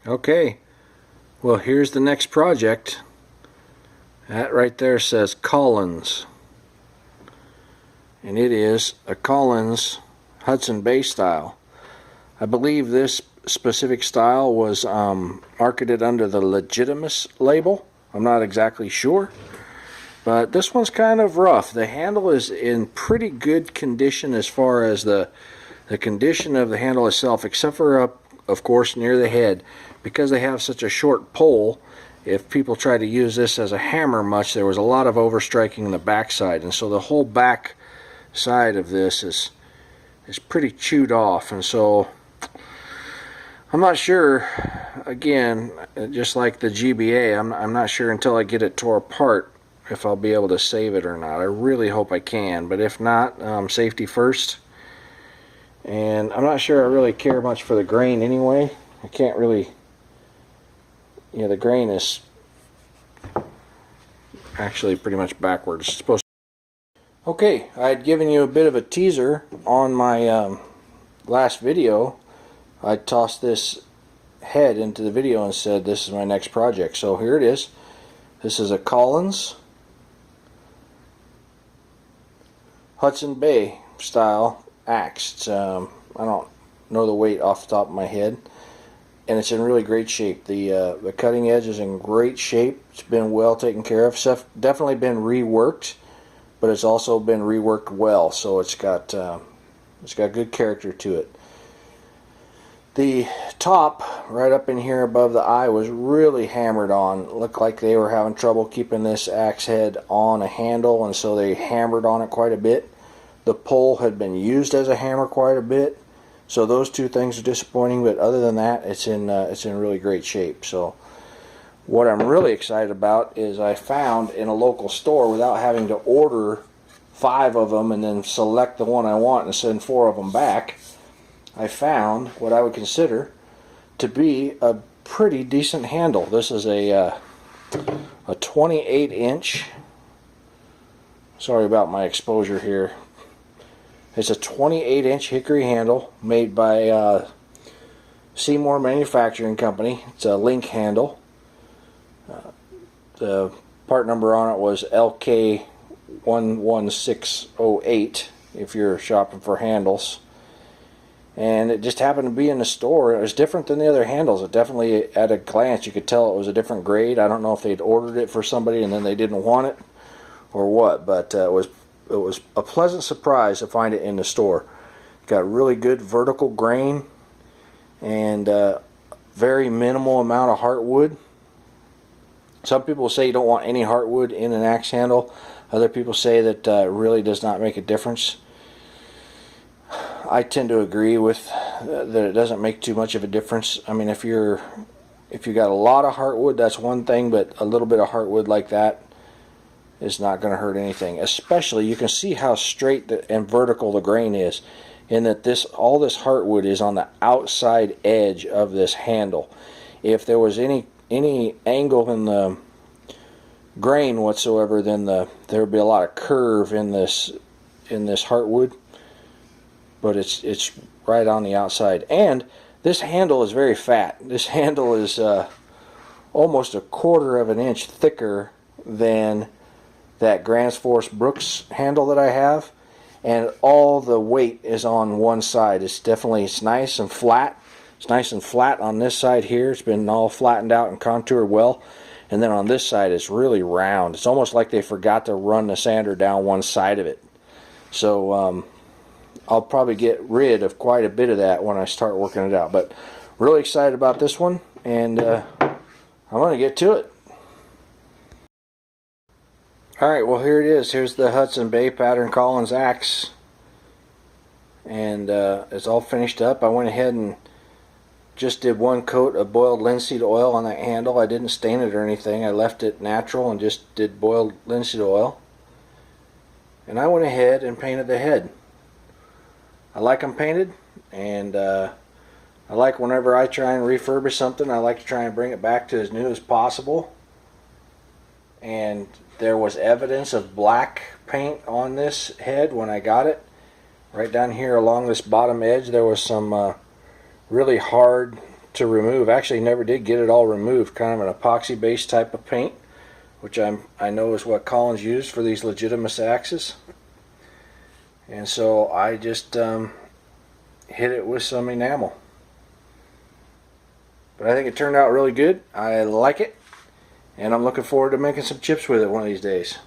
Okay, well here's the next project. That right there says Collins, and it is a Collins Hudson Bay style. I believe this specific style was marketed under the Legitimus label. I'm not exactly sure, but this one's kind of rough. The handle is in pretty good condition as far as the condition of the handle itself, except for up, of course, near the head. Because they have such a short pole, if people try to use this as a hammer much, there was a lot of overstriking in the backside, and so the whole back side of this is pretty chewed off. And so I'm not sure, again, just like the GBA, I'm not sure until I get it tore apart if I'll be able to save it or not. I really hope I can, but if not, safety first. And I'm not sure I really care much for the grain anyway. I can't really, the grain is actually pretty much backwards. It's supposed to. Okay, I had given you a bit of a teaser on my last video. I tossed this head into the video and said this is my next project. So here it is. This is a Collins Hudson Bay style axe. It's, I don't know the weight off the top of my head, and it's in really great shape. The cutting edge is in great shape. It's been well taken care of. It's definitely been reworked, but it's also been reworked well. So it's got good character to it. The top right up in here above the eye was really hammered on. It looked like they were having trouble keeping this axe head on a handle, and so they hammered on it quite a bit. The pole had been used as a hammer quite a bit, so those two things are disappointing. But other than that, it's in really great shape. So what I'm really excited about is I found in a local store, without having to order 5 of them and then select the one I want and send 4 of them back, I found what I would consider to be a pretty decent handle. This is a 28-inch. Sorry about my exposure here. It's a 28-inch hickory handle made by Seymour Manufacturing Company. It's a link handle. The part number on it was LK11608 if you're shopping for handles. And it just happened to be in the store. It was different than the other handles. It definitely, at a glance, you could tell it was a different grade. I don't know if they'd ordered it for somebody and then they didn't want it or what, but it was a pleasant surprise to find it in the store. Got really good vertical grain and very minimal amount of heartwood. Some people say you don't want any heartwood in an axe handle. Other people say that it really does not make a difference. I tend to agree with that it doesn't make too much of a difference. I mean, if you got a lot of heartwood, that's one thing, but a little bit of heartwood like that is not going to hurt anything. Especially, you can see how straight and vertical the grain is, in that all this heartwood is on the outside edge of this handle. If there was any angle in the grain whatsoever, then there would be a lot of curve in this heartwood. But it's right on the outside. And this handle is very fat. This handle is almost 1/4 of an inch thicker than that Grants Force Brooks handle that I have, and all the weight is on one side. It's nice and flat. It's nice and flat on this side here. It's been all flattened out and contoured well. And then on this side it's really round. It's almost like they forgot to run the sander down one side of it. So I'll probably get rid of quite a bit of that when I start working it out. But really excited about this one, and I'm going to get to it. Alright, well here it is. Here's the Hudson Bay Pattern Collins axe. And it's all finished up. I went ahead and just did 1 coat of boiled linseed oil on that handle. I didn't stain it or anything. I left it natural and just did boiled linseed oil. And I went ahead and painted the head. I like them painted, and I like whenever I try and refurbish something, I like to try and bring it back to as new as possible. And there was evidence of black paint on this head when I got it. Right down here along this bottom edge there was some really hard to remove. Actually, never did get it all removed. Kind of an epoxy based type of paint, which I know is what Collins used for these Legitimus axes. And so I just hit it with some enamel. But I think it turned out really good. I like it, and I'm looking forward to making some chips with it one of these days.